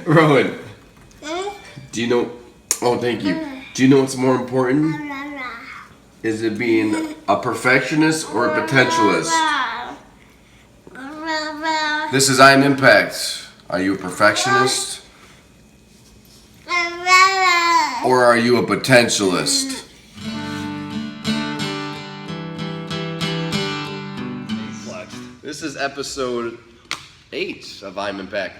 Rowan, do you know? Oh, thank you. Do you know what's more important? Is it being a perfectionist or a potentialist? This is I Am Impact. Are you a perfectionist? Or are you a potentialist? This is episode 8 of I Am Impact.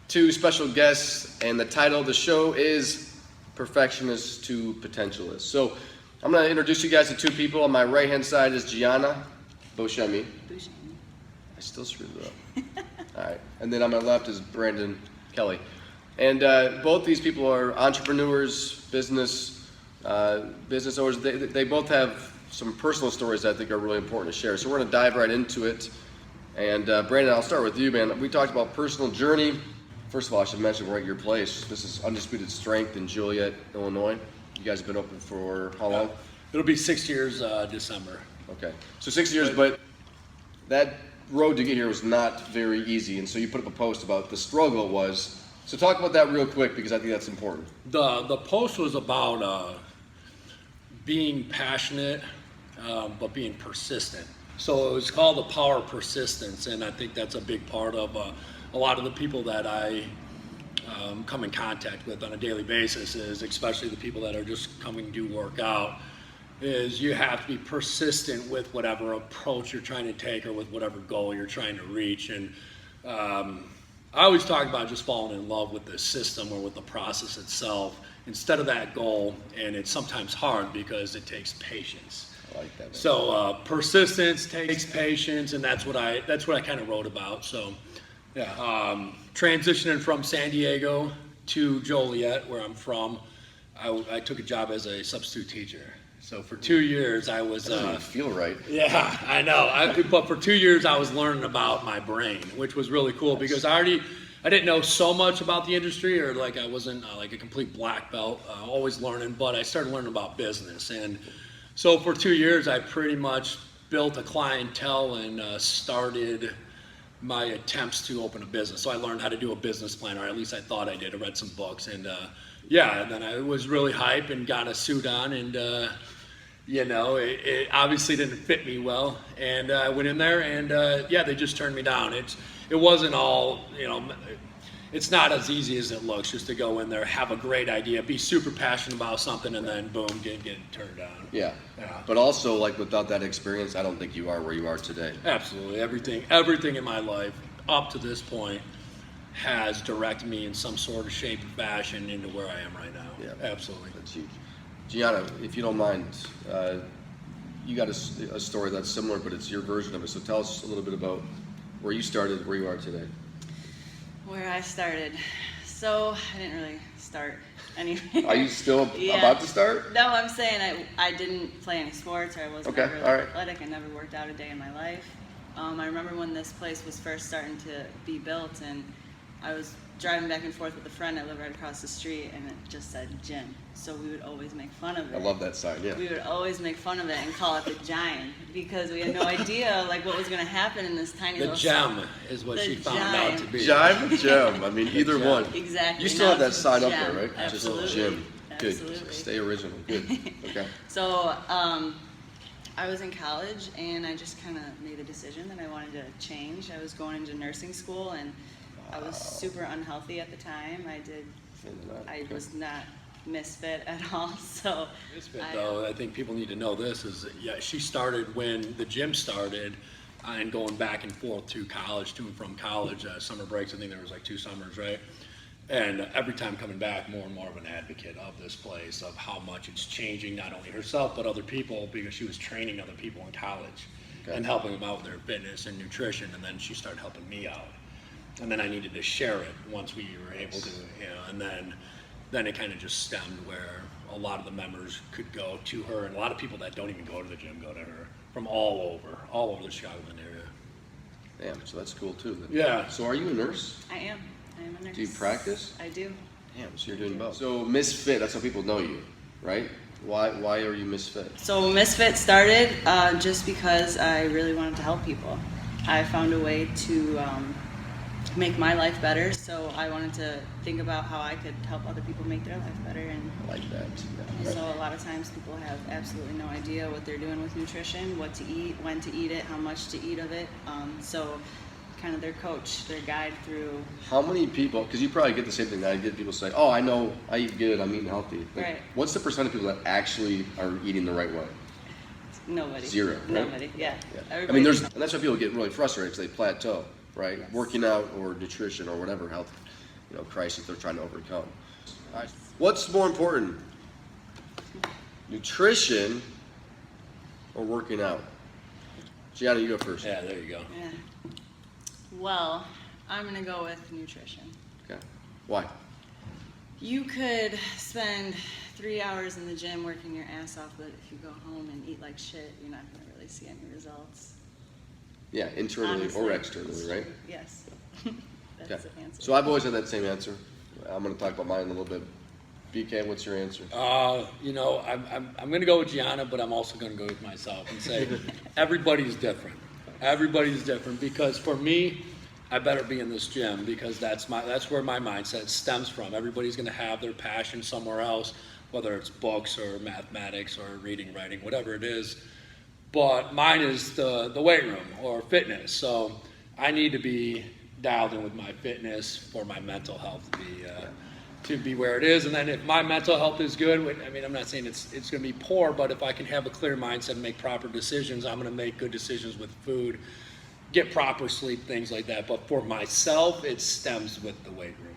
2 special guests, and the title of the show is Perfectionist to Potentialist. So I'm going to introduce you guys to 2 people. On my right hand side is Gianna Boshemi. I still screwed it up. All right. And then on my left is Brandon Kelly. And both these people are entrepreneurs, business owners. They both have some personal stories that I think are really important to share. So we're going to dive right into it. And Brandon, I'll start with you, man. We talked about personal journey. First of all, I should mention we're at your place. This is Undisputed Strength in Joliet, Illinois. You guys have been open for how long? It'll be 6 years December. Okay. So 6 years, but that road to get here was not very easy. And so you put up a post about the struggle it was. So talk about that real quick because I think that's important. The post was about being passionate, but being persistent. So it was called the power of persistence, and I think that's a big part of a lot of the people that I come in contact with on a daily basis, is especially the people that are just coming to work out, is you have to be persistent with whatever approach you're trying to take or with whatever goal you're trying to reach. And I always talk about just falling in love with the system or with the process itself instead of that goal, and it's sometimes hard because it takes patience. I like that, man. So persistence takes patience, and that's what I kind of wrote about. So yeah, transitioning from San Diego to Joliet, where I'm from, I took a job as a substitute teacher. So for 2 years I was. That doesn't even feel right. Yeah, I know. But for 2 years I was learning about my brain, which was really cool because I didn't know so much about the industry, or like I wasn't like a complete black belt, always learning. But I started learning about business, and so for 2 years I pretty much built a clientele and started my attempts to open a business. So I learned how to do a business plan, or at least I thought I did. I read some books, and and then I was really hype and got a suit on, and it obviously didn't fit me well, and I went in there, and they just turned me down. It wasn't all, it's not as easy as it looks just to go in there, have a great idea, be super passionate about something, and then boom, get turned down. Yeah. But also, like, without that experience, I don't think you are where you are today. Absolutely. Everything in my life up to this point has directed me in some sort of shape or fashion into where I am right now. Yeah. Absolutely. That's huge. Gianna, if you don't mind, you got a story that's similar, but it's your version of it. So tell us a little bit about where you started, where you are today. Where I started. So I didn't really start anywhere. Are you still about to start? No, I'm saying I didn't play any sports, or I wasn't ever athletic. I never worked out a day in my life. I remember when this place was first starting to be built, and I was driving back and forth with a friend. I live right across the street, and it just said gym. So we would always make fun of it. I love that sign, yeah. We would always make fun of it and call it the Giant, because we had no idea what was going to happen in this tiny little. The gem is what she found out to be. Gem. I mean, either one. Exactly. You still have that sign up there, right? Absolutely. Just gym. Good. Absolutely. Stay original. Good. Okay. So I was in college, and I just kind of made a decision that I wanted to change. I was going into nursing school, and I was super unhealthy at the time. I was not misfit at all. So misfit, though, I think people need to know this is she started when the gym started, and going back and forth to and from college, summer breaks. I think there was like 2 summers, right? And every time coming back, more and more of an advocate of this place, of how much it's changing not only herself but other people, because she was training other people in college and helping them out with their fitness and nutrition. And then she started helping me out, and then I needed to share it once we were able to, and then it kind of just stemmed where a lot of the members could go to her, and a lot of people that don't even go to the gym go to her from all over the Chicagoland area. Damn, so that's cool too. Then. Yeah. So are you a nurse? I am a nurse. Do you practice? I do. Damn, so you're doing both. So misfit, that's how people know you, right? Why are you misfit? So Misfit started just because I really wanted to help people. I found a way to make my life better. So I wanted to think about how I could help other people make their life better. And I like that. Yeah. so a lot of times people have absolutely no idea what they're doing with nutrition, what to eat, when to eat it, how much to eat of it. So kind of their coach, their guide through. How many people, because you probably get the same thing that I get, people say, oh, I know, I eat good, I'm eating healthy. Like, Right. What's the percent of people that actually are eating the right way? Nobody. Zero, right? Nobody, yeah. Yeah. I mean, and that's why people get really frustrated because they plateau, right? Yes. Working out or nutrition or whatever health, crisis they're trying to overcome. All right. What's more important, nutrition or working out? Gianna, you go first. Yeah, there you go. Yeah. Well, I'm gonna go with nutrition. Okay. Why? You could spend 3 hours in the gym working your ass off, but if you go home and eat like shit, you're not gonna really see any results. Yeah, internally Honestly. or externally, right? Yes. That's Okay. the answer. So I've always had that same answer. I'm going to talk about mine in a little bit. BK, what's your answer? I'm going to go with Gianna, but I'm also going to go with myself and say everybody's different. Everybody's different because for me, I better be in this gym because that's where my mindset stems from. Everybody's going to have their passion somewhere else, whether it's books or mathematics or reading, writing, whatever it is. But mine is the weight room or fitness. So I need to be dialed in with my fitness for my mental health to be where it is. And then if my mental health is good, I mean, I'm not saying it's going to be poor, but if I can have a clear mindset and make proper decisions, I'm going to make good decisions with food, get proper sleep, things like that. But for myself, it stems with the weight room.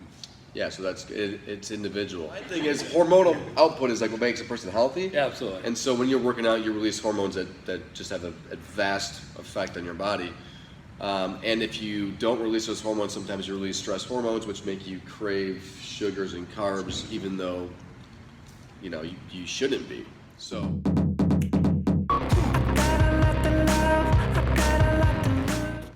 Yeah, so it's individual. My thing is hormonal output is like what makes a person healthy. Yeah, absolutely. And so when you're working out, you release hormones that just have a vast effect on your body. And if you don't release those hormones, sometimes you release stress hormones, which make you crave sugars and carbs, even though, you shouldn't be. So.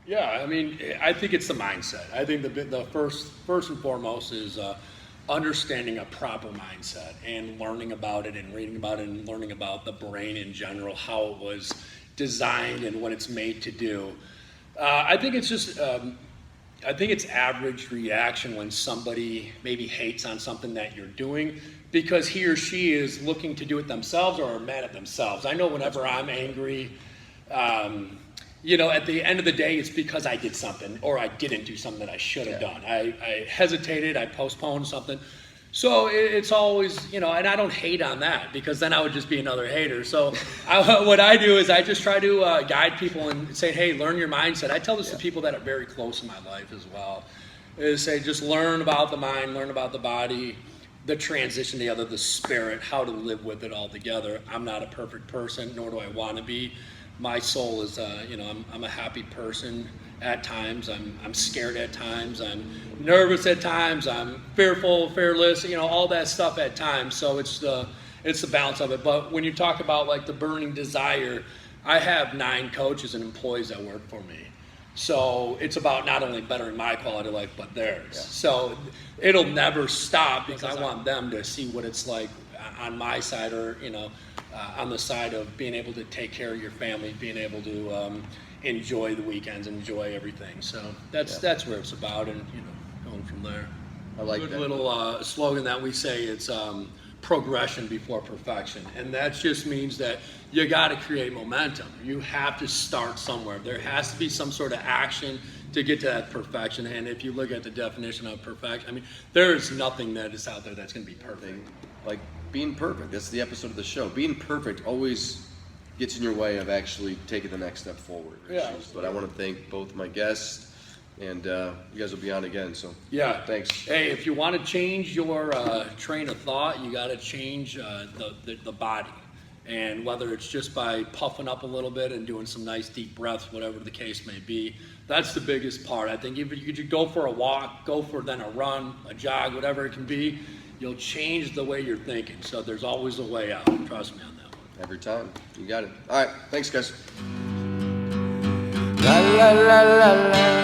Yeah, I mean, I think it's the mindset. I think the first and foremost is understanding a proper mindset and learning about it and reading about it and learning about the brain in general, how it was designed and what it's made to do. I think it's just, I think it's average reaction when somebody maybe hates on something that you're doing because he or she is looking to do it themselves or are mad at themselves. I know whenever I'm angry, at the end of the day, it's because I did something or I didn't do something that I should have done. I hesitated, I postponed something. So it's always, and I don't hate on that because then I would just be another hater. So what I do is I just try to guide people and say, hey, learn your mindset. I tell this to people that are very close in my life as well, is say just learn about the mind, learn about the body, the transition together, the spirit, how to live with it all together. I'm not a perfect person, nor do I want to be. My soul is, I'm a happy person at times. I'm scared at times. I'm nervous at times. I'm fearful, fearless, all that stuff at times. So it's the balance of it. But when you talk about like the burning desire, I have 9 coaches and employees that work for me. So it's about not only bettering my quality of life, but theirs. Yeah. So it'll never stop because I want them to see what it's like on my side or, on the side of being able to take care of your family, being able to enjoy the weekends, enjoy everything. So that's where it's about, and going from there. I like Good that little slogan that we say. It's progression before perfection, and that just means that you got to create momentum. You have to start somewhere. There has to be some sort of action to get to that perfection. And if you look at the definition of perfection, I mean, there is nothing that is out there that's going to be perfect. Like being perfect. That's the episode of the show. Being perfect always gets in your way of actually taking the next step forward. Yeah. But I want to thank both my guests, and you guys will be on again. So yeah, thanks. Hey, if you want to change your train of thought, you got to change the body. And whether it's just by puffing up a little bit and doing some nice deep breaths, whatever the case may be, that's the biggest part. I think if you could go for a walk, go for then a run, a jog, whatever it can be, you'll change the way you're thinking. So there's always a way out. Trust me on that one. Every time. You got it. All right. Thanks, guys. La la la la la.